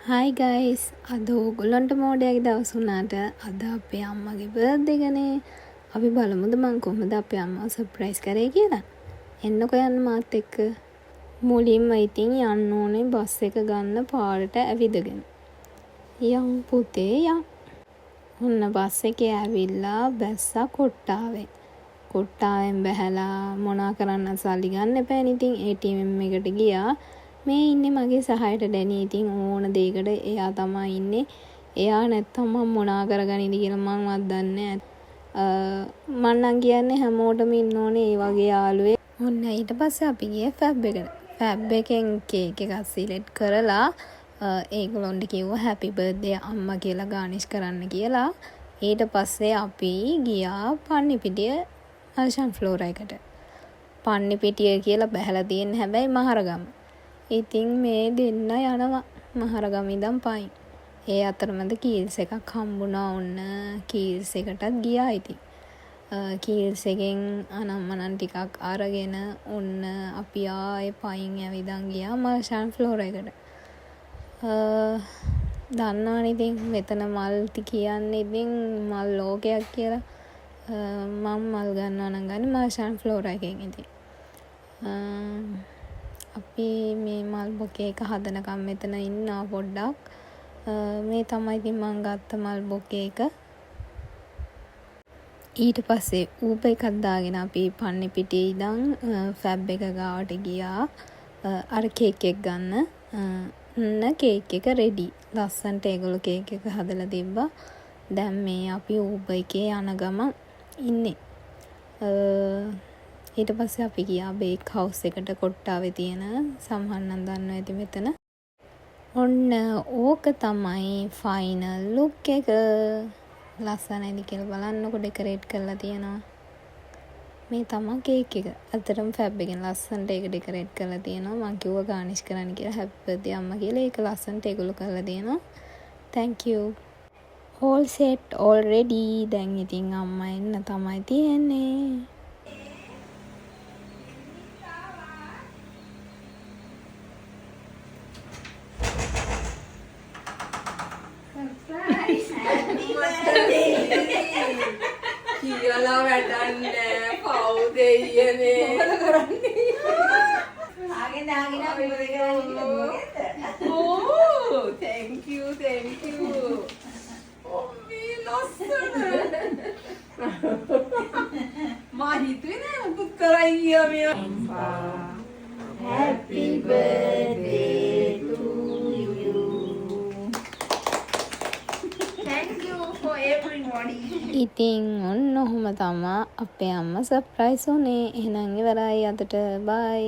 Hi guys, අද ඕගොල්ලන්ට මෝඩයාගේ දවස් වුණාට අද අපේ අම්මගේ බර්ත්ඩේ ගනේ. අපි බලමුද මං කොහොමද අපේ අම්මව සර්ප්‍රයිස් කරේ කියලා. එන්නකෝ යන්න මාත් එක්ක. මුලින්ම ඉතින් යන්න ඕනේ බස් එක ගන්න පාරට ඇවිදගෙන. යම් පුතේ යම්. ඔන්න බස් එකේ ඇවිල්ලා බැස්සා කොට්ටාවේ. කොට්ටාවෙන් බැහැලා මොනා කරන්න සල්ලි ගන්න එපානේ. ඉතින් ATM එකට ගියා. මේ ඉන්නේ මගේ සහයට ඩැනි. ඉතින් ඕන දෙයකට එයා තමයි ඉන්නේ. එයා නැත්තම් මම මොනා කරගනිද කියලා මංවත් දන්නේ නැහැ. මං නම් කියන්නේ හැමෝටම ඉන්න ඕනේ ඒ වගේ යාළුවෙක්. ඔන්න ඊට පස්සේ අපි ගියේ ෆැබ් එකට. ෆැබ් එකෙන් කේක් එකක් සිලෙක්ට් කරලා ඒගොල්ලොන්ට කිව්වා හැපි බර්ත්ඩේ අම්මා කියලා ගානිෂ් කරන්න කියලා. ඊට පස්සේ අපි ගියා පන්නිපිටිය අල්ෂන් ෆ්ලෝරා එකට. පන්නිපිටිය කියලා බැහැලා තියෙන හැබැයි මහරගම. ඉතින් මේ දෙන්න යනවා මහරගම ඉඳන් පයින්. ඒ අතරමැද කීල්ස් එකක් හම්බුණා. ඔන්න කීල්ස් එකටත් ගියා. ඉතින් කීල්ස් එකෙන් අනම්මනම් ටිකක් අරගෙන ඔන්න අපි ආයේ පයින් ඇවිදන් ගියා මර්ෂන් ෆ්ලෝරා එකට. දන්නවනේ ඉතින් මෙතන මල් කියන්නේ ඉතින් මල් ලෝකයක් කියලා. මම මල් ගන්නවා නම් ගන්නේ මර්ෂන් ෆ්ලෝරා එකෙන්. ඉතින් අපි මේ මල් බොකේ එක හදනකම් මෙතන ඉන්නවා පොඩ්ඩක්. මේ තමයි ඉතින් මම ගත්ත මල් බොකේ එක. ඊට පස්සේ ඌබර් එකක් දාගෙන අපි පන්නිපිටියේ ඉඳන් ෆැබ් එක ගාවට ගියා අර කේක් එක ගන්න. කේක් එක රෙඩි. ලස්සන්ට ඒගොල්ලෝ කේක් එක හදලා තිබ්බා. දැන් මේ අපි ඌබර් එකේ යන ගමන් ඉන්නේ. ඊට පස්සේ අපි ගියා බේක් හවුස් එකට කොට්ටාවේ තියෙන. සමහර නම් දන්නවා ඇති මෙතන. ඔන්න ඕක තමයි ෆයිනල් ලුක් එක. ලස්සනයිද කියලා බලන්නකො ඩෙකොරේට් කරලා තියෙනවා. මේ තමයි කේක් එක. අතරම ෆැබ් එකෙන් ලස්සනට ඒක ඩෙකොරේට් කරලා තියෙනවා. මං කිව්වා ගානිෂ් කරන්න කියලා හැපි බර්ත්ඩේ අම්මා කියලා. ඒක ලස්සනට ඒගොල්ලෝ කරලා තියෙනවා. thank you. all set all ready. දැන් ඉතින් අම්මා එන්න තමයි තියෙන්නේ. කියලා වැඩන්නේ පව් දෙයියනේ මොකද කරන්නේ ආගෙන අපි මොකද කරන්නේ ඕ thank you ඔම්මී ලස්සන මා හිතුවේ නෑ මුකුත් කරයි කියලා මේ happy birthday to you thank you for everybody. ඉතින් ඔන්න ඔහොම තමයි අපේ අම්මා සර්ප්‍රයිස් උනේ. එහෙනම් ඉවරයි අදට. බයි.